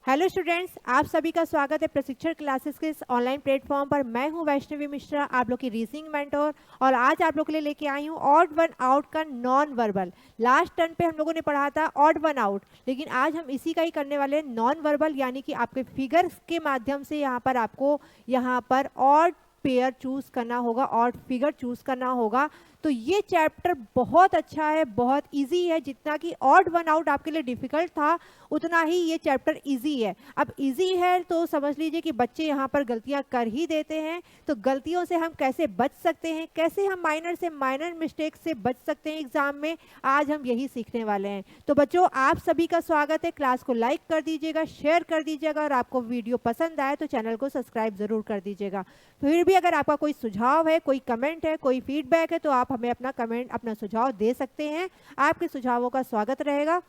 Hello students, आप सभी का स्वागत है प्रशिक्षण क्लासेस के इस ऑनलाइन प्लेटफॉर्म पर। मैं हूं वैष्णवी मिश्रा, आप लोग की रीजनिंग मेंटोर। और आज आप लोग के लिए लेके आई हूं ऑड वन आउट का नॉन वर्बल। लास्ट टर्न पे हम लोगों ने पढ़ा था ऑड वन आउट, लेकिन आज हम इसी का ही करने वाले हैं नॉन वर्बल, यानी कि आपके फिगर्स के माध्यम से यहाँ पर आपको यहाँ पर ऑड पेयर चूज करना होगा, ऑड फिगर चूज करना होगा। तो ये चैप्टर बहुत अच्छा है, बहुत इजी है। जितना कि ऑड वन आउट आपके लिए डिफिकल्ट था, उतना ही ये चैप्टर इजी है। अब इजी है तो समझ लीजिए कि बच्चे यहाँ पर गलतियाँ कर ही देते हैं। तो गलतियों से हम कैसे बच सकते हैं, कैसे हम माइनर से माइनर मिस्टेक से बच सकते हैं एग्जाम में, आज हम यही सीखने वाले हैं। तो बच्चों, आप सभी का स्वागत है। क्लास को लाइक कर दीजिएगा, शेयर कर दीजिएगा, और आपको वीडियो पसंद आए तो चैनल को सब्सक्राइब जरूर कर दीजिएगा। फिर भी अगर आपका कोई सुझाव है, कोई कमेंट है, कोई फीडबैक है, तो आप हमें अपना कमेंट, अपना सुझाव दे सकते हैं। आपके सुझावों का स्वागत रहेगा।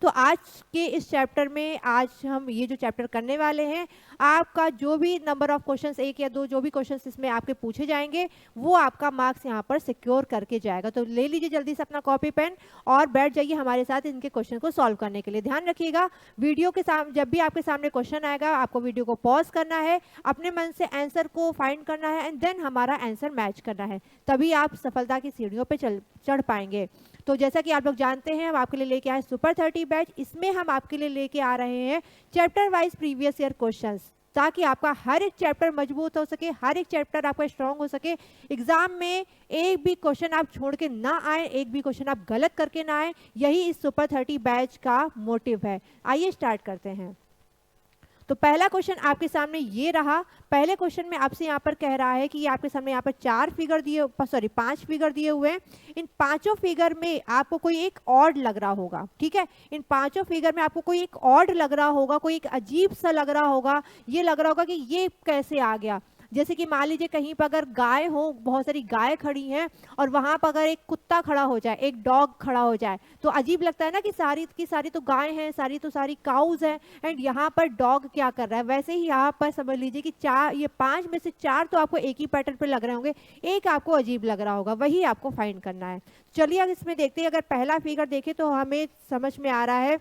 तो आज के इस चैप्टर में आज हम ये जो चैप्टर करने वाले हैं, आपका जो भी नंबर ऑफ क्वेश्चंस, 1 या 2 जो भी क्वेश्चंस इसमें आपके पूछे जाएंगे, वो आपका मार्क्स यहाँ पर सिक्योर करके जाएगा। तो ले लीजिए जल्दी से अपना कॉपी पेन और बैठ जाइए हमारे साथ इनके क्वेश्चन को सॉल्व करने के लिए। ध्यान रखिएगा, वीडियो के सामने जब भी आपके सामने क्वेश्चन आएगा, आपको वीडियो को पॉज करना है, अपने मन से आंसर को फाइंड करना है, एंड देन हमारा आंसर मैच करना है। तभी आप सफलता की सीढ़ियों पर चढ़ पाएंगे। तो जैसा कि आप लोग जानते हैं, हम आपके लिए लेके आए सुपर 30 बैच। इसमें हम आपके लिए लेके आ रहे हैं chapter wise previous year questions, ताकि आपका हर एक चैप्टर मजबूत हो सके, हर एक चैप्टर आपका स्ट्रांग हो सके। एग्जाम में एक भी क्वेश्चन आप छोड़ के ना आए, एक भी क्वेश्चन आप गलत करके ना आए, यही इस सुपर 30 बैच का मोटिव है। आइए स्टार्ट करते हैं। तो पहला क्वेश्चन आपके सामने ये रहा। पहले क्वेश्चन में आपसे यहाँ पर कह रहा है कि ये आपके सामने यहाँ पर 5 फिगर दिए हुए हैं। इन पांचों फिगर में आपको कोई एक ऑड लग रहा होगा, ठीक है। इन पांचों फिगर में आपको कोई एक ऑड लग रहा होगा, कोई एक अजीब सा लग रहा होगा। ये लग रहा होगा कि ये कैसे आ गया। जैसे कि मान लीजिए कहीं पर अगर गाय हो, बहुत सारी गाय खड़ी हैं, और वहां पर अगर एक कुत्ता खड़ा हो जाए, एक डॉग खड़ा हो जाए, तो अजीब लगता है ना कि सारी की सारी तो गाय हैं, सारी काउज हैं, एंड यहाँ पर डॉग क्या कर रहा है। वैसे ही यहाँ पर समझ लीजिए कि ये 5 में से 4 तो आपको एक ही पैटर्न पे लग रहे होंगे, एक आपको अजीब लग रहा होगा, वही आपको फाइंड करना है। चलिए अब इसमें देखते हैं। अगर पहला फिगर देखें तो हमें समझ में आ रहा है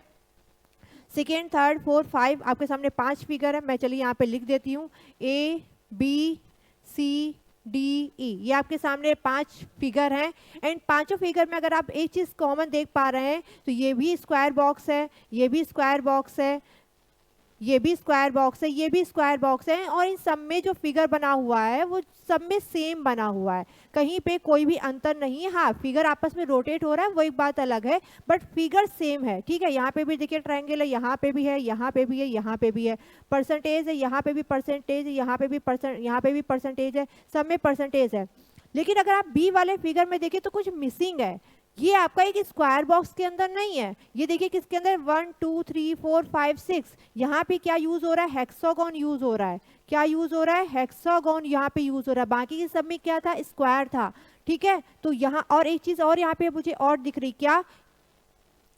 सेकेंड, थर्ड, फोर्थ, 5, आपके सामने 5 फिगर है। मैं चलिए यहाँ पे लिख देती हूँ, A B C D E, ये आपके सामने 5 फिगर हैं। एंड पांचों फिगर में अगर आप एक चीज कॉमन देख पा रहे हैं, तो ये भी स्क्वायर बॉक्स है, ये भी स्क्वायर बॉक्स है, ये भी स्क्वायर बॉक्स है, ये भी स्क्वायर बॉक्स है, और इन सब में जो फिगर बना हुआ है वो सब में सेम बना हुआ है, कहीं पे कोई भी अंतर नहीं है। हाँ, फिगर आपस में रोटेट हो रहा है, वो एक बात अलग है, बट फिगर सेम है, ठीक है। यहाँ पे भी देखिए ट्रायंगल है, यहाँ पे भी है, यहाँ पे भी है, यहाँ पे भी है, परसेंटेज है, यहाँ पे भी परसेंटेज है, यहाँ पे भी परसेंटेज है, सब में परसेंटेज है। लेकिन अगर आप बी वाले फिगर में देखिए तो कुछ मिसिंग है। ये आपका एक स्क्वायर बॉक्स के अंदर नहीं है। ये देखिए किसके अंदर, 1 2 3 4 5 6, यहाँ पे क्या यूज हो रहा है, हेक्सागोन यूज हो रहा है। क्या यूज हो रहा है, हेक्सागोन यहाँ पे यूज हो रहा है। बाकी के सब में क्या था, स्क्वायर था, ठीक है। तो यहाँ और एक चीज और यहाँ पे मुझे और दिख रही, क्या,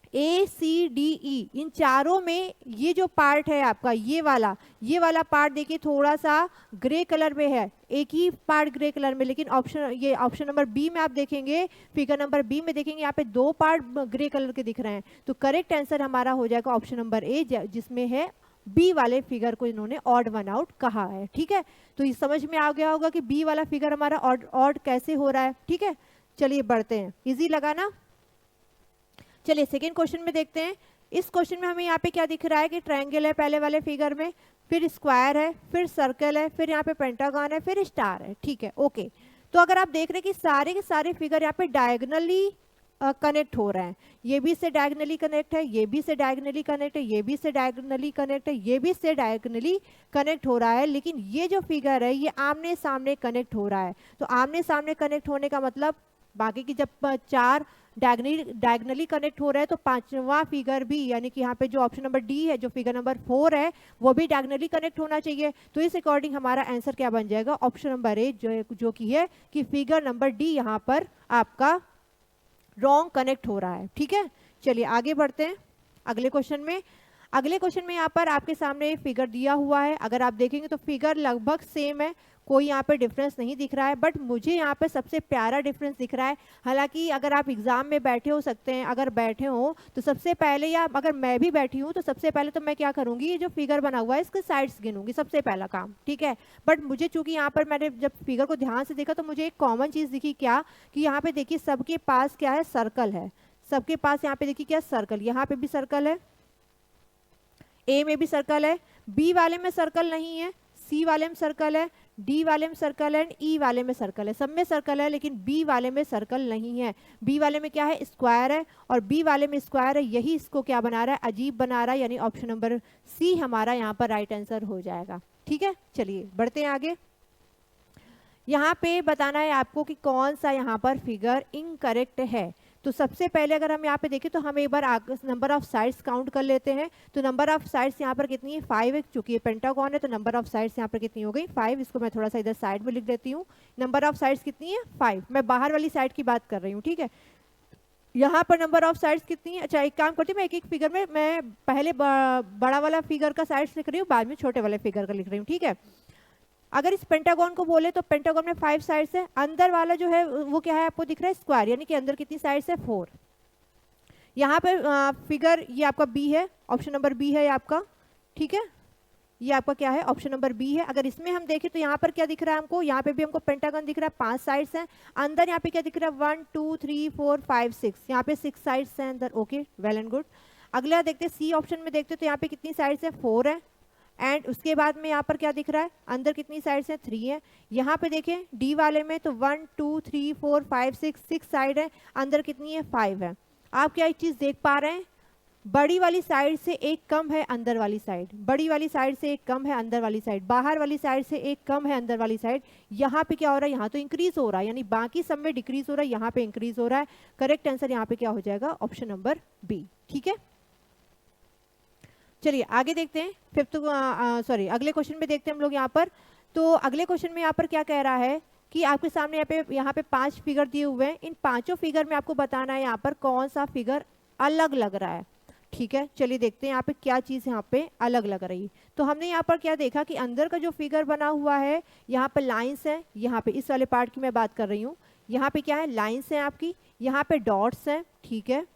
ACDE, इन चारों में ये जो पार्ट है आपका, ये वाला पार्ट देखिए थोड़ा सा ग्रे कलर में है, एक ही पार्ट ग्रे कलर में। लेकिन ऑप्शन नंबर बी में आप देखेंगे, फिगर नंबर बी में देखेंगे, यहाँ पे 2 पार्ट ग्रे कलर के दिख रहे हैं। तो करेक्ट आंसर हमारा हो जाएगा ऑप्शन नंबर ए, जिसमें है बी वाले फिगर को इन्होंने ऑड वन आउट कहा है, ठीक है। तो ये समझ में आ गया होगा कि बी वाला फिगर हमारा ऑड कैसे हो रहा है, ठीक है। चलिए बढ़ते हैं, इजी लगा ना। चलिए सेकेंड क्वेश्चन में देखते हैं। इस क्वेश्चन में हमें यहाँ पे क्या दिख रहा है कि ट्रायंगल है पहले वाले फिगर में, फिर स्क्वायर है, फिर सर्कल है, फिर यहाँ पे पेंटागन है, फिर स्टार है, ठीक है, ओके। तो अगर आप देख रहे हैं कि सारे के सारे फिगर यहाँ पे डायगोनली कनेक्ट हो रहे हैं, ये भी से डायगोनली कनेक्ट है, ये भी से डायगोनली कनेक्ट है, ये भी से डायगोनली कनेक्ट है, ये भी से डायगोनली कनेक्ट हो रहा है, लेकिन ये जो फिगर है ये आमने सामने कनेक्ट हो रहा है। तो आमने सामने कनेक्ट होने का मतलब, बाकी की जब 4 डायगनली कनेक्ट हो रहा है, तो 5वां फिगर भी, यानी कि यहाँ पे जो ऑप्शन नंबर डी है, जो फिगर नंबर 4 है, वो भी डायगनली कनेक्ट होना चाहिए। तो इस अकॉर्डिंग हमारा आंसर क्या बन जाएगा, ऑप्शन नंबर ए, जो कि है कि फिगर नंबर डी यहाँ पर आपका रॉन्ग कनेक्ट हो रहा है, ठीक है। चलिए आगे बढ़ते हैं अगले क्वेश्चन में। अगले क्वेश्चन में यहाँ पर आपके सामने फिगर दिया हुआ है, अगर आप देखेंगे तो फिगर लगभग सेम है, कोई यहाँ पे डिफरेंस नहीं दिख रहा है, बट मुझे यहाँ पे सबसे प्यारा डिफरेंस दिख रहा है। हालांकि अगर आप एग्जाम में बैठे हो सकते हैं, अगर बैठे हो तो सबसे पहले, या अगर मैं भी बैठी हूँ तो सबसे पहले तो मैं क्या करूँगी, ये जो फिगर बना हुआ है इसके साइड्स गिनूंगी, सबसे पहला काम, ठीक है। बट मुझे चूंकि यहाँ पर मैंने जब फिगर को ध्यान से देखा तो मुझे एक कॉमन चीज़ दिखी, क्या कि यहाँ पे देखिए सबके पास क्या है, सर्कल है। सबके पास यहाँ पे देखिए क्या, सर्कल, यहाँ पे भी सर्कल है, ए में भी सर्कल है, बी वाले में सर्कल नहीं है, सी वाले में सर्कल है, डी वाले में सर्कल है, ई वाले में सर्कल है, सब में सर्कल है, लेकिन बी वाले में सर्कल नहीं है। बी वाले में क्या है, स्क्वायर है, और बी वाले में स्क्वायर है, यही इसको क्या बना रहा है, अजीब बना रहा है, यानी ऑप्शन नंबर सी हमारा यहाँ पर राइट आंसर हो जाएगा। ठीक है, चलिए बढ़ते हैं आगे। यहाँ पे बताना है आपको कि कौन सा यहाँ पर फिगर इनकरेक्ट है। तो सबसे पहले अगर हम यहाँ पे देखें तो हम एक बार नंबर ऑफ साइड्स काउंट कर लेते हैं। तो नंबर ऑफ साइड्स यहाँ पर कितनी है, 5 है, चूंकि ये पेंटागन है तो नंबर ऑफ साइड्स यहाँ पर कितनी हो गई, 5। इसको मैं थोड़ा सा इधर साइड में लिख देती हूँ। नंबर ऑफ साइड्स कितनी है, 5। मैं बाहर वाली साइड की बात कर रही हूँ, ठीक है। यहाँ पर नंबर ऑफ साइड्स कितनी है, अच्छा एक काम करती हूँ, मैं एक एक फिगर में मैं पहले बड़ा वाला फिगर का साइड्स लिख रही हूँ, बाद में छोटे वाले फिगर का लिख रही हूँ, ठीक है। अगर इस पेंटागन को बोले तो पेंटागन में 5 साइड्स है, अंदर वाला जो है वो क्या है, आपको दिख रहा है स्क्वायर, यानी कि अंदर कितनी साइड्स है, 4। यहाँ पे फिगर ये आपका बी है, ऑप्शन नंबर बी है ये आपका, ठीक है। ये आपका क्या है, ऑप्शन नंबर बी है। अगर इसमें हम देखें तो यहाँ पर क्या दिख रहा है हमको, यहाँ पे भी हमको पेंटागन दिख रहा है, 5 साइड्स हैं अंदर। यहाँ पे क्या दिख रहा है, 1 2 3 4 5 6, यहाँ पे 6 साइड्स हैं अंदर। Okay, well and good. अगला देखते हैं, सी ऑप्शन में देखते तो यहाँ पे कितनी साइड्स है, 4 है। एंड उसके बाद में यहाँ पर क्या दिख रहा है, अंदर कितनी साइड्स हैं, 3 है। यहाँ पे देखें डी वाले में तो 1 2 3 4 5 6 साइड है, अंदर कितनी है, 5 है। आप क्या एक चीज देख पा रहे हैं, बड़ी वाली साइड से एक कम है अंदर वाली साइड, बड़ी वाली साइड से एक कम है अंदर वाली साइड, बाहर वाली साइड से एक कम है अंदर वाली साइड। यहाँ पे क्या हो रहा है, यहाँ तो इंक्रीज हो रहा है, यानी बाकी सब में डिक्रीज हो रहा है, यहाँ पे इंक्रीज हो रहा है। करेक्ट आंसर यहाँ पे क्या हो जाएगा, ऑप्शन नंबर बी। ठीक है, चलिए आगे देखते हैं। अगले क्वेश्चन में देखते हैं हम लोग यहाँ पर। तो अगले क्वेश्चन में यहाँ पर क्या कह रहा है कि आपके सामने यहाँ पे 5 फिगर दिए हुए हैं, इन पांचों फिगर में आपको बताना है यहाँ पर कौन सा फिगर अलग लग रहा है। ठीक है, चलिए देखते हैं यहाँ पे क्या चीज यहाँ पे अलग लग रही है। तो हमने यहाँ पर क्या देखा कि अंदर का जो फिगर बना हुआ है, यहाँ पे लाइंस है, यहाँ पे इस वाले पार्ट की मैं बात कर रही हूँ। यहाँ पे क्या है, लाइंस है आपकी, यहाँ पे डॉट्स हैं, ठीक है,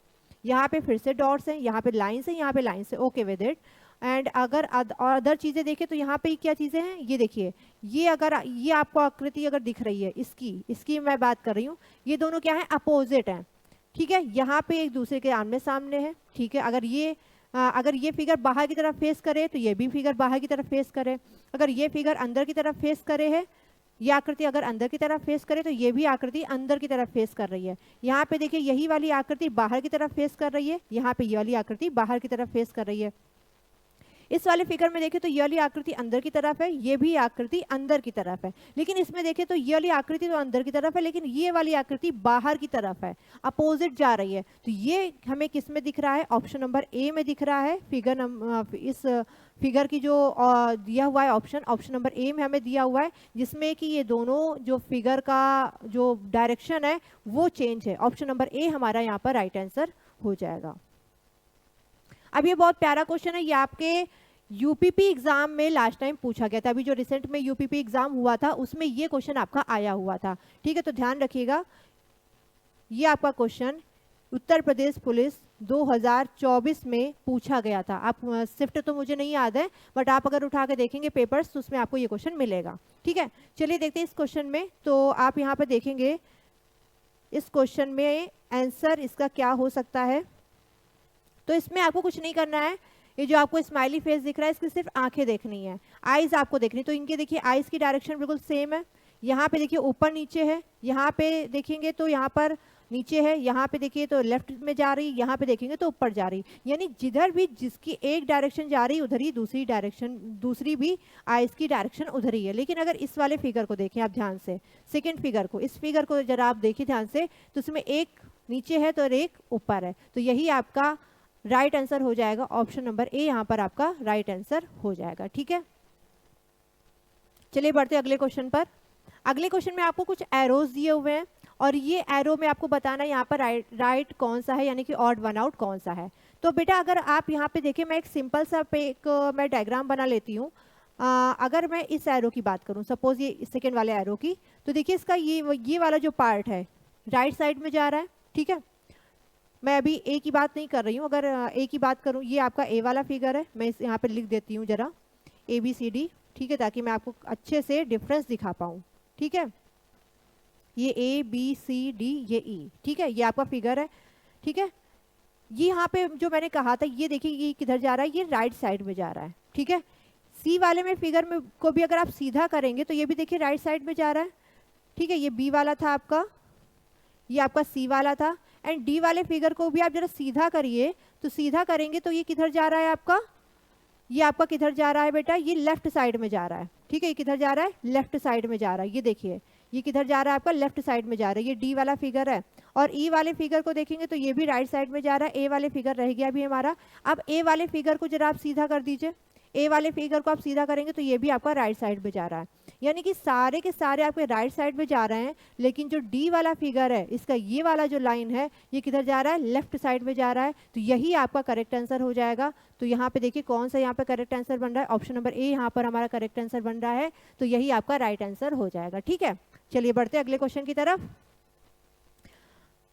यहाँ पे फिर से डॉट्स हैं, यहाँ पे लाइंस है, यहाँ पे लाइंस है। Okay with it. एंड अगर अदर चीजें देखें तो यहाँ पे क्या चीजें हैं, ये देखिए, ये अगर ये आपको आकृति अगर दिख रही है, इसकी मैं बात कर रही हूँ, ये दोनों क्या है, अपोजिट हैं। ठीक है, यहाँ पे एक दूसरे के आमने सामने है। ठीक है, अगर ये फिगर बाहर की तरफ फेस करे तो ये भी फिगर बाहर की तरफ फेस करे, अगर ये फिगर अंदर की तरफ फेस करे है, ये आकृति अगर अंदर की तरफ फेस करे तो ये भी आकृति अंदर की तरफ फेस कर रही है। यहाँ पे देखिए यही वाली आकृति बाहर की तरफ फेस कर रही है, यहाँ पे ये वाली आकृति बाहर की तरफ फेस कर रही है। इस वाले फिगर में देखें तो ये वाली आकृति अंदर की तरफ है, ये भी आकृति अंदर की तरफ है। लेकिन इसमें देखें तो ये वाली आकृति तो अंदर की तरफ है, लेकिन ये वाली आकृति बाहर की तरफ है, अपोजिट जा रही है। तो ये हमें किस में दिख रहा है, ऑप्शन नंबर ए में दिख रहा है। इस फिगर की जो दिया हुआ है ऑप्शन नंबर ए में हमें दिया हुआ है, जिसमें कि ये दोनों जो फिगर का जो डायरेक्शन है वो चेंज है। ऑप्शन नंबर ए हमारा यहाँ पर राइट आंसर हो जाएगा। अब ये बहुत प्यारा क्वेश्चन है, ये आपके यूपीपी एग्जाम में लास्ट टाइम पूछा गया था। अभी जो रिसेंट में यूपीपी एग्जाम हुआ था उसमें ये क्वेश्चन आपका आया हुआ था। ठीक है, तो ध्यान रखिएगा, ये आपका क्वेश्चन उत्तर प्रदेश पुलिस 2024 में पूछा गया था। आप शिफ्ट तो मुझे नहीं याद है, बट आप अगर उठा के देखेंगे पेपर्स तो उसमें आपको ये क्वेश्चन मिलेगा। ठीक है, चलिए देखते हैं इस क्वेश्चन में। तो आप यहाँ पे देखेंगे इस क्वेश्चन में आंसर इसका क्या हो सकता है। तो इसमें आपको कुछ नहीं करना है, ये जो आपको स्माइली फेस दिख रहा है इसकी सिर्फ आंखें देखनी है, आईज आपको देखनी। तो इनके देखिए आईज की डायरेक्शन बिल्कुल सेम है। यहाँ पे देखिए ऊपर नीचे है, यहाँ पे देखेंगे तो यहाँ पर नीचे है, यहाँ पे देखिए तो लेफ्ट में जा रही, यहाँ पे देखेंगे तो ऊपर जा रही। यानी जिधर भी जिसकी एक डायरेक्शन जा रही उधर ही दूसरी भी आईज की डायरेक्शन उधर ही है। लेकिन अगर इस वाले फिगर को देखें आप ध्यान से, सेकेंड फिगर को, इस फिगर को जरा आप देखिए ध्यान से, तो उसमें एक नीचे है तो एक ऊपर है। तो यही आपका राइट आंसर हो जाएगा, ऑप्शन नंबर ए यहाँ पर आपका राइट आंसर हो जाएगा। ठीक है, चलिए बढ़ते अगले क्वेश्चन पर। अगले क्वेश्चन में आपको कुछ एरोज दिए हुए हैं और ये एरो में आपको बताना है यहाँ पर राइट कौन सा है, यानी कि ऑड वन आउट कौन सा है। तो बेटा अगर आप यहाँ पे देखें, मैं एक सिंपल सा पे एक मैं डायग्राम बना लेती हूँ। अगर मैं इस एरो की बात करूँ, सपोज ये सेकेंड वाले एरो की, तो देखिए इसका ये वाला जो पार्ट है राइट साइड में जा रहा है, ठीक है। मैं अभी ए की बात नहीं कर रही हूँ, अगर ए की बात करूँ, ये आपका ए वाला फिगर है, मैं यहाँ पे लिख देती हूँ जरा ABCD, ठीक है, ताकि मैं आपको अच्छे से डिफरेंस दिखा पाऊँ, ठीक है। ये ABCD, ये E, ठीक है, ये आपका फिगर है, ठीक है। ये यहाँ पे जो मैंने कहा था, ये देखिए ये किधर जा रहा है, ये राइट साइड में जा रहा है, ठीक है। सी वाले में फिगर में को भी अगर आप सीधा करेंगे तो ये भी देखिए राइट साइड में जा रहा है, ठीक है। ये बी वाला था आपका, ये आपका सी वाला था। एंड डी वाले फिगर को भी आप जरा सीधा करिए, तो सीधा करेंगे तो ये किधर जा रहा है आपका, ये आपका किधर जा रहा है बेटा, ये लेफ्ट साइड में जा रहा है, ठीक है। ये किधर जा रहा है, लेफ्ट साइड में जा रहा है, ये देखिए ये किधर जा रहा है आपका, लेफ्ट साइड में जा रहा है। ये डी वाला फिगर है। और ई वाले फिगर को देखेंगे तो ये भी राइट साइड में जा रहा है। ए वाले फिगर रह गया भी हमारा। अब ए वाले फिगर को जरा आप सीधा कर दीजिए, ए वाले फिगर को आप सीधा करेंगे तो ये भी आपका राइट साइड में जा रहा है। यानी कि सारे के सारे आपके राइट साइड में जा रहे हैं, लेकिन जो डी वाला फिगर है, इसका ये वाला जो लाइन है, ये किधर जा रहा है, लेफ्ट साइड में जा रहा है। तो यही आपका करेक्ट आंसर हो जाएगा। तो यहाँ पे देखिए कौन सा यहाँ पे करेक्ट आंसर बन रहा है, ऑप्शन नंबर ए यहाँ पर हमारा करेक्ट आंसर बन रहा है। तो यही आपका राइट आंसर हो जाएगा, ठीक है। चलिए बढ़ते अगले क्वेश्चन की तरफ।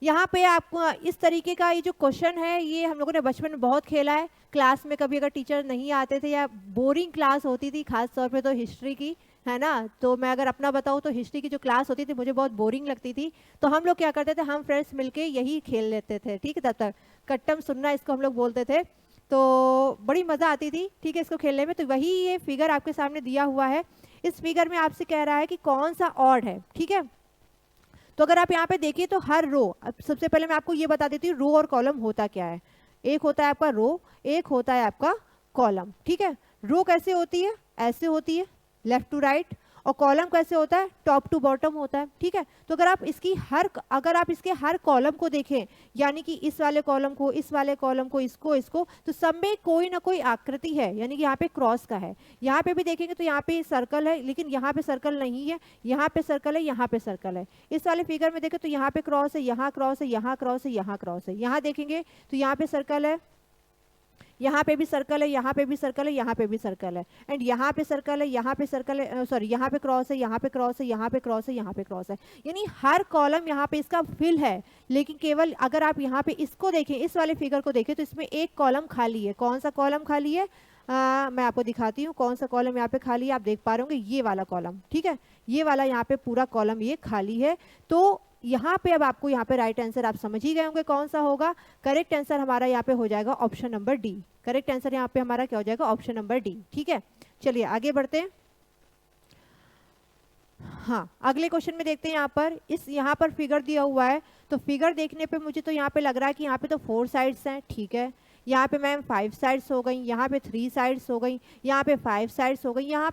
यहाँ पे आपको इस तरीके का ये जो क्वेश्चन है, ये हम लोगों ने बचपन में बहुत खेला है। क्लास में कभी अगर टीचर नहीं आते थे या बोरिंग क्लास होती थी, खास तौर पे तो हिस्ट्री की, है ना, तो मैं अगर अपना बताऊँ तो हिस्ट्री की जो क्लास होती थी मुझे बहुत बोरिंग लगती थी। तो हम लोग क्या करते थे, हम फ्रेंड्स मिलके यही खेल लेते थे, ठीक है। तब तक कट्टम सुनना इसको हम लोग बोलते थे, तो बड़ी मज़ा आती थी, ठीक है, इसको खेलने में। तो वही ये फिगर आपके सामने दिया हुआ है। इस फिगर में आपसे कह रहा है कि कौन सा ऑड है, ठीक है। तो अगर आप यहाँ पे देखिए तो हर रो, सबसे पहले मैं आपको ये बता देती हूँ रो और कॉलम होता क्या है। एक होता है आपका रो, एक होता है आपका कॉलम, ठीक है। रो कैसे होती है, ऐसे होती है, लेफ्ट टू राइट। और कॉलम कैसे होता है, टॉप टू बॉटम होता है, ठीक है। तो अगर आप इसके हर कॉलम को देखें, यानी कि इस वाले कॉलम को, इस वाले कॉलम को, इसको, तो सब में कोई ना कोई आकृति है, यानी कि यहाँ पे क्रॉस का है। यहाँ पे भी देखेंगे तो यहाँ पे सर्कल है, लेकिन यहाँ पे सर्कल नहीं है, यहाँ पे सर्कल है, यहाँ पे सर्कल है। इस वाले फिगर में देखें तो यहाँ पे क्रॉस है, यहाँ क्रॉस है, यहाँ क्रॉस है, यहाँ क्रॉस है। यहाँ देखेंगे तो यहाँ पे सर्कल है, यहाँ पे भी सर्कल है, यहाँ पे भी सर्कल है, यहाँ पे भी सर्कल है। एंड यहाँ पे सर्कल है, यहाँ पे सर्कल है, सॉरी यहाँ पे क्रॉस है, यहाँ पे क्रॉस है, यहाँ पे क्रॉस है, यहाँ पे क्रॉस है। यानी हर कॉलम यहाँ पे इसका फिल है। लेकिन केवल अगर आप यहाँ पे इसको देखें, इस वाले फिगर को देखें, तो इसमें एक कॉलम खाली है। कौन सा कॉलम खाली है, मैं आपको दिखाती हूँ कौन सा कॉलम यहाँ पे खाली है। आप देख पा रहे होंगे ये वाला कॉलम, ठीक है, ये वाला यहाँ पे पूरा कॉलम ये खाली है। तो यहाँ पे अब आपको यहाँ पे राइट आंसर आप समझ ही गए होंगे कौन सा होगा। करेक्ट आंसर हमारा यहाँ पे हो जाएगा option number D. Correct answer यहाँ पे हमारा क्या हो जाएगा, ऑप्शन नंबर डी, ठीक है। चलिए आगे बढ़ते हैं। हाँ, अगले क्वेश्चन में देखते हैं। यहाँ पर फिगर दिया हुआ है, तो फिगर देखने पे मुझे तो यहाँ पे लग रहा है कि यहाँ पे तो 4 साइड्स हैं, ठीक है। यहाँ पे मैम 5 साइड्स हो गई, यहाँ पे 3 साइड्स हो गई, यहाँ पे 5 साइड्स हो गई, यहाँ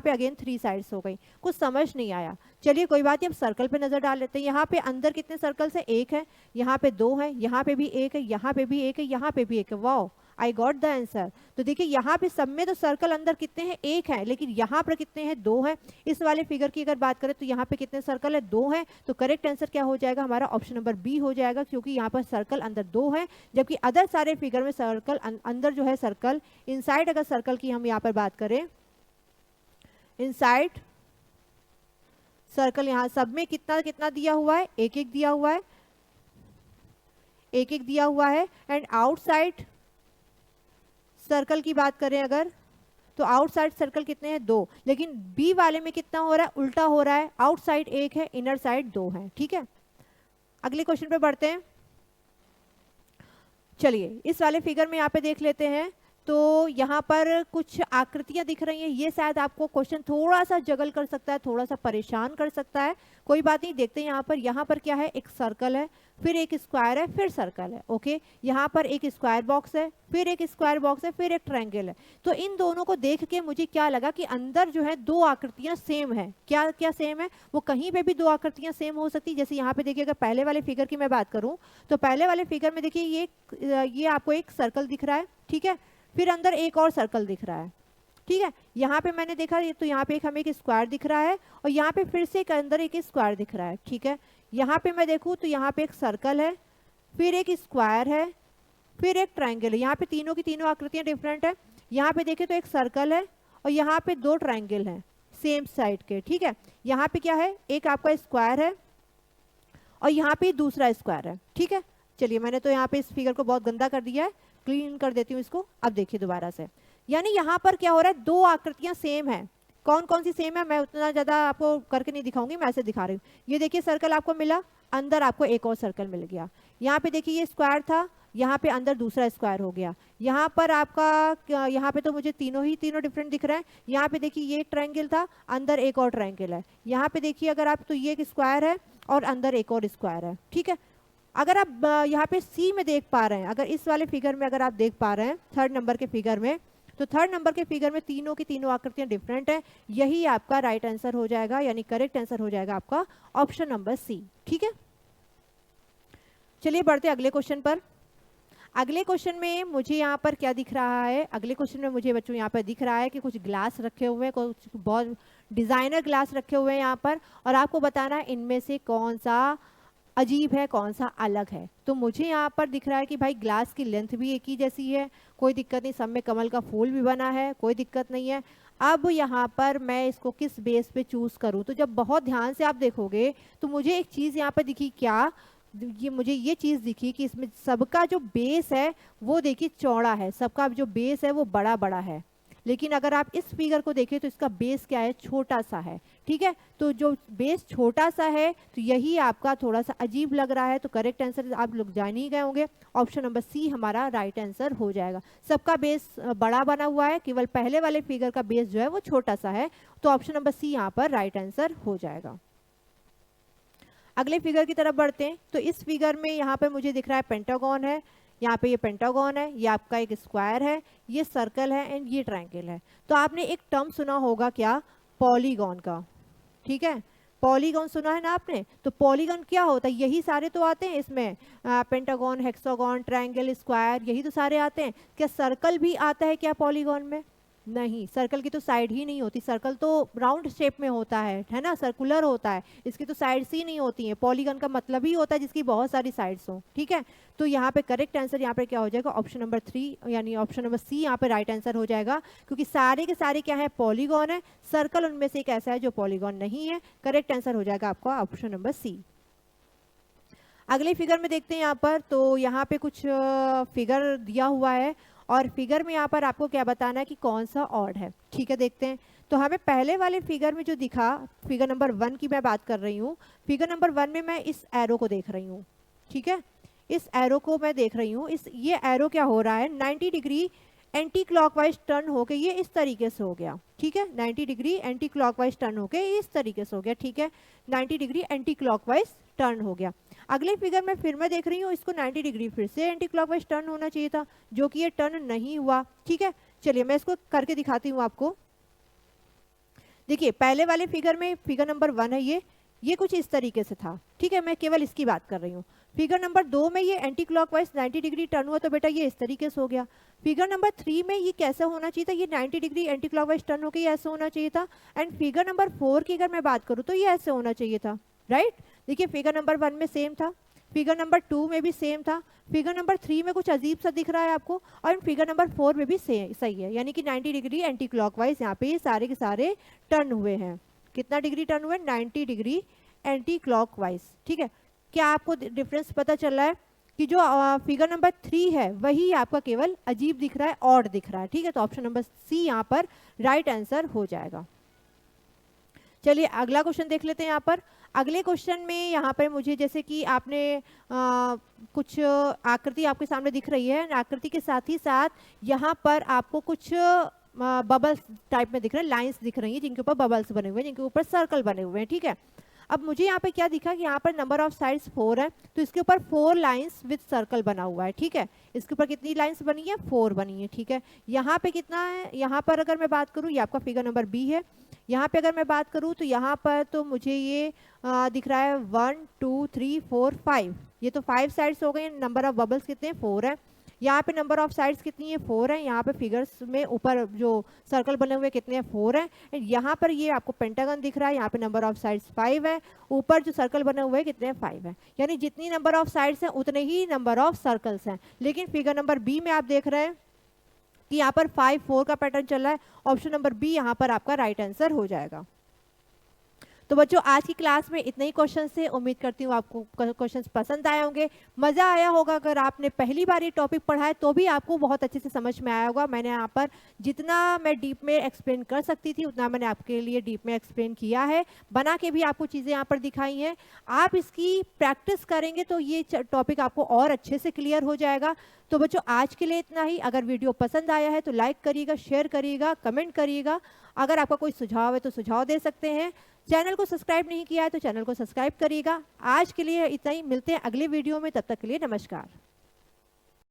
पे अगेन 3 साइड्स हो गई। कुछ समझ नहीं आया। चलिए कोई बात नहीं, अब सर्कल पे नजर डाल लेते हैं। यहाँ पे अंदर कितने सर्कल्स है, एक है, यहाँ पे 2 है, यहाँ पे भी एक है, यहाँ पे भी एक है, यहाँ पे भी एक है। Wow, I got the answer. तो देखिए यहाँ पे सब में तो सर्कल अंदर कितने हैं, एक है, लेकिन यहाँ पर कितने हैं, 2 हैं। इस वाले फिगर की अगर बात करें तो यहाँ पे कितने सर्कल है, 2 हैं। तो करेक्ट आंसर क्या हो जाएगा हमारा, ऑप्शन नंबर बी हो जाएगा, क्योंकि यहाँ पर सर्कल अंदर 2 है, जबकि अदर सारे फिगर में सर्कल अंदर जो है सर्कल इनसाइड, अगर सर्कल की हम यहाँ पर बात करें, इनसाइड सर्कल यहाँ सब में कितना कितना दिया हुआ है, एक एक दिया हुआ है, एक एक दिया हुआ है। एंड आउटसाइड सर्कल की बात करें अगर, तो आउटसाइड सर्कल कितने हैं, 2। लेकिन बी वाले में कितना हो रहा है, उल्टा हो रहा है, आउटसाइड 1 है, इनर साइड 2 है, ठीक है। अगले क्वेश्चन पे बढ़ते हैं। चलिए इस वाले फिगर में यहाँ पे देख लेते हैं। तो यहाँ पर कुछ आकृतियां दिख रही हैं। ये शायद आपको क्वेश्चन थोड़ा सा जगल कर सकता है, थोड़ा सा परेशान कर सकता है। कोई बात नहीं, देखते हैं यहाँ पर क्या है, एक सर्कल है, फिर एक स्क्वायर है, फिर सर्कल है, ओके। यहाँ पर एक स्क्वायर बॉक्स है, फिर एक स्क्वायर बॉक्स है, फिर एक ट्रायंगल है। तो इन दोनों को देख के मुझे क्या लगा कि अंदर जो है 2 आकृतियां सेम है। क्या क्या सेम है, वो कहीं पे भी 2 आकृतियां सेम हो सकती। जैसे यहाँ पे देखिए, अगर पहले वाले फिगर की मैं बात करूँ तो पहले वाले फिगर में देखिए ये आपको एक सर्कल दिख रहा है, ठीक है, फिर अंदर एक और सर्कल दिख रहा है, ठीक है। यहाँ पे मैंने देखा तो यहाँ पे हमें एक स्क्वायर दिख रहा है, और यहाँ पे फिर से अंदर एक स्क्वायर दिख रहा है, ठीक है। यहाँ पे मैं देखूँ तो यहाँ पे एक सर्कल है, फिर एक स्क्वायर है, फिर एक ट्राइंगल है। यहाँ पे तीनों की तीनों आकृतियां डिफरेंट है। यहाँ पे देखें तो एक सर्कल है और यहाँ पे दो ट्राइंगल हैं सेम साइड के, ठीक है। यहाँ पे क्या है, एक आपका स्क्वायर है और यहाँ पे दूसरा स्क्वायर है, ठीक है। चलिए मैंने तो यहाँ पे इस फिगर को बहुत गंदा कर दिया है, क्लीन कर देती हूँ इसको। अब देखिए दोबारा से, यानी यहाँ पर क्या हो रहा है, दो आकृतियां सेम है। कौन कौन सी सेम है मैं उतना ज़्यादा आपको करके नहीं दिखाऊंगी, मैं ऐसे दिखा रही हूँ। ये देखिए सर्कल आपको मिला, अंदर आपको एक और सर्कल मिल गया। यहाँ पे देखिए ये स्क्वायर था, यहाँ पे अंदर दूसरा स्क्वायर हो गया। यहाँ पर आपका, यहाँ पे तो मुझे तीनों डिफरेंट दिख रहे हैं। यहाँ पे देखिए ये ट्रायंगल था, अंदर एक और ट्रायंगल है। यहाँ पे देखिए अगर आप, तो ये एक स्क्वायर है और अंदर एक और स्क्वायर है, ठीक है। अगर आप यहाँ पे सी में देख पा रहे हैं, अगर इस वाले फिगर में अगर आप देख पा रहे हैं थर्ड नंबर के फिगर में, तो थर्ड नंबर के फिगर में तीनों की तीनों आकृतियां डिफरेंट है। यही आपका राइट आंसर हो जाएगा, यानी करेक्ट आंसर हो जाएगा आपका ऑप्शन नंबर सी, ठीक है। चलिए बढ़ते अगले क्वेश्चन पर। अगले क्वेश्चन में मुझे यहाँ पर क्या दिख रहा है, अगले क्वेश्चन में मुझे बच्चों यहाँ पर दिख रहा है कि कुछ ग्लास रखे हुए हैं, कुछ बहुत डिजाइनर ग्लास रखे हुए हैं यहाँ पर, और आपको बताना है इनमें से कौन सा अजीब है कौन सा अलग है। तो मुझे यहाँ पर दिख रहा है कि भाई ग्लास की लेंथ भी एक ही जैसी है, कोई दिक्कत नहीं, सब में कमल का फूल भी बना है, कोई दिक्कत नहीं है। अब यहाँ पर मैं इसको किस बेस पे चूज करूँ, तो जब बहुत ध्यान से आप देखोगे तो मुझे एक चीज यहाँ पर दिखी, क्या ये मुझे ये चीज दिखी कि इसमें सबका जो बेस है वो देखिए चौड़ा है, सबका जो बेस है वो बड़ा बड़ा है। लेकिन अगर आप इस फिगर को देखें तो इसका बेस क्या है, छोटा सा है, ठीक है। तो जो बेस छोटा सा है तो यही आपका थोड़ा सा अजीब लग रहा है। तो करेक्ट आंसर आप लोग जान ही गए होंगे, ऑप्शन नंबर सी हमारा राइट आंसर हो जाएगा। सबका बेस बड़ा बना हुआ है, केवल पहले वाले फिगर का बेस जो है वो छोटा सा है। तो ऑप्शन नंबर सी यहाँ पर राइट आंसर हो जाएगा। अगले फिगर की तरफ बढ़ते हैं। तो इस फिगर में यहाँ पे मुझे दिख रहा है पेंटागन है, यहाँ पे ये पेंटागन है, ये आपका एक स्क्वायर है, ये सर्कल है एंड ये ट्रायंगल है। तो आपने एक टर्म सुना होगा क्या, पॉलीगॉन का, ठीक है। पॉलीगॉन सुना है ना आपने, तो पॉलीगॉन क्या होता है, यही सारे तो आते हैं इसमें, पेंटागन, हेक्सागन, ट्रायंगल, स्क्वायर, यही तो सारे आते हैं। क्या सर्कल भी आता है क्या पॉलीगॉन में? नहीं, सर्कल की तो साइड ही नहीं होती, सर्कल तो राउंड शेप में होता है ना, सर्कुलर होता है, इसकी तो साइड्स ही नहीं होती हैं। पॉलीगन का मतलब ही होता है जिसकी बहुत सारी साइड्स हो, ठीक है। तो यहाँ पे करेक्ट आंसर यहाँ पे क्या हो जाएगा, ऑप्शन नंबर 3 यानी ऑप्शन नंबर सी यहाँ पे राइट आंसर हो जाएगा, क्योंकि सारे के सारे क्या है, पॉलीगॉन है। सर्कल उनमें से एक ऐसा है जो पॉलीगॉन नहीं है। करेक्ट आंसर हो जाएगा आपका ऑप्शन नंबर सी। अगले फिगर में देखते हैं यहाँ पर, तो यहाँ पे कुछ फिगर दिया हुआ है और फिगर में यहाँ पर आपको क्या बताना है कि कौन सा ऑड है, ठीक है। देखते हैं। तो हमें पहले वाले फिगर में जो दिखा, फिगर नंबर 1 की मैं बात कर रही हूँ। फिगर नंबर 1 में मैं इस एरो को देख रही हूँ, ठीक है, इस एरो को मैं देख रही हूँ। ये एरो क्या हो रहा है, 90 डिग्री एंटी क्लॉकवाइज टर्न होके ये इस तरीके से हो गया, ठीक है। 90 डिग्री एंटी क्लॉकवाइज टर्न होके इस तरीके से हो गया, ठीक है। 90 डिग्री एंटी क्लॉकवाइज टर्न हो गया। अगले फिगर में फिर मैं देख रही हूँ, इसको 90 डिग्री फिर से एंटी क्लॉकवाइज टर्न होना चाहिए था, जो कि ये टर्न नहीं हुआ, ठीक है। चलिए मैं इसको करके दिखाती हूँ आपको। देखिए पहले वाले फिगर में, फिगर नंबर 1 है ये कुछ इस तरीके से था, ठीक है, मैं केवल इसकी बात कर रही हूँ। फिगर नंबर 2 में ये एंटी क्लॉकवाइज 90 डिग्री टर्न हुआ, तो बेटा ये इस तरीके से हो गया। फिगर नंबर 3 में ये कैसा होना चाहिए था, ये 90 डिग्री एंटी क्लॉकवाइज टर्न होकर ये ऐसे होना चाहिए था। एंड फिगर नंबर 4 की अगर मैं बात करूँ तो ये ऐसे होना चाहिए था, राइट। देखिए फिगर नंबर 1 में सेम था, फिगर नंबर 2 में भी सेम था, फिगर नंबर 3 में कुछ अजीब सा दिख रहा है आपको, और फिगर नंबर 4 में भी सही है, यानी कि 90 डिग्री एंटी क्लॉकवाइज यहाँ पे सारे के सारे टर्न हुए हैं। कितना डिग्री टर्न हुए, 90 डिग्री एंटी क्लॉकवाइज, ठीक है। क्या आपको डिफरेंस पता चल रहा है कि जो फिगर नंबर 3 है वही आपका केवल अजीब दिख रहा है, ऑड दिख रहा है, ठीक है। तो ऑप्शन नंबर सी यहाँ पर राइट आंसर हो जाएगा। चलिए अगला क्वेश्चन देख लेते हैं। यहाँ पर अगले क्वेश्चन में यहाँ पर मुझे, जैसे कि आपने कुछ आकृति आपके सामने दिख रही है, आकृति के साथ ही साथ यहाँ पर आपको कुछ बबल्स टाइप में दिख रहे हैं, लाइंस दिख रही हैं जिनके ऊपर बबल्स बने हुए हैं, जिनके ऊपर सर्कल बने हुए हैं, ठीक है। अब मुझे यहाँ पे क्या दिखा कि यहाँ पर नंबर ऑफ साइड्स 4 है, तो इसके ऊपर 4 लाइंस विद सर्कल बना हुआ है, ठीक है। इसके ऊपर कितनी लाइंस बनी है, 4 बनी है, ठीक है। यहाँ पे कितना है, यहाँ पर अगर मैं बात करूँ, ये आपका फिगर नंबर बी है। यहाँ पे अगर मैं बात करूँ तो यहाँ पर तो मुझे ये दिख रहा है 1 2 3 4 5, ये तो 5 साइड्स हो गए। नंबर ऑफ बबल्स कितने हैं, 4 है। यहाँ पे नंबर ऑफ साइड्स कितनी है 4 है, यहाँ पे फिगर्स में ऊपर जो सर्कल बने हुए कितने हैं 4 है, एंड यहाँ पर ये आपको पेंटागन दिख रहा है, यहाँ पे नंबर ऑफ साइड्स 5 है, ऊपर जो सर्कल बने हुए हैं कितने हैं 5 है, यानी जितनी नंबर ऑफ साइड्स हैं उतने ही नंबर ऑफ सर्कल्स हैं। लेकिन फिगर नंबर बी में आप देख रहे हैं कि यहाँ पर 5 4 का पैटर्न चल रहा है, ऑप्शन नंबर बी यहाँ पर आपका राइट आंसर हो जाएगा। तो बच्चों आज की क्लास में इतने ही क्वेश्चन से, उम्मीद करती हूँ आपको क्वेश्चंस पसंद आए होंगे, मज़ा आया होगा। अगर आपने पहली बार ये टॉपिक पढ़ा है तो भी आपको बहुत अच्छे से समझ में आया होगा। मैंने यहाँ पर जितना मैं डीप में एक्सप्लेन कर सकती थी उतना मैंने आपके लिए डीप में एक्सप्लेन किया है, बना के भी आपको चीज़ें यहाँ पर दिखाई हैं। आप इसकी प्रैक्टिस करेंगे तो ये टॉपिक आपको और अच्छे से क्लियर हो जाएगा। तो बच्चों आज के लिए इतना ही। अगर वीडियो पसंद आया है तो लाइक करिएगा, शेयर करिएगा, कमेंट करिएगा। अगर आपका कोई सुझाव है तो सुझाव दे सकते हैं। चैनल को सब्सक्राइब नहीं किया है तो चैनल को सब्सक्राइब करिएगा। आज के लिए इतना ही, मिलते हैं अगले वीडियो में, तब तक के लिए नमस्कार।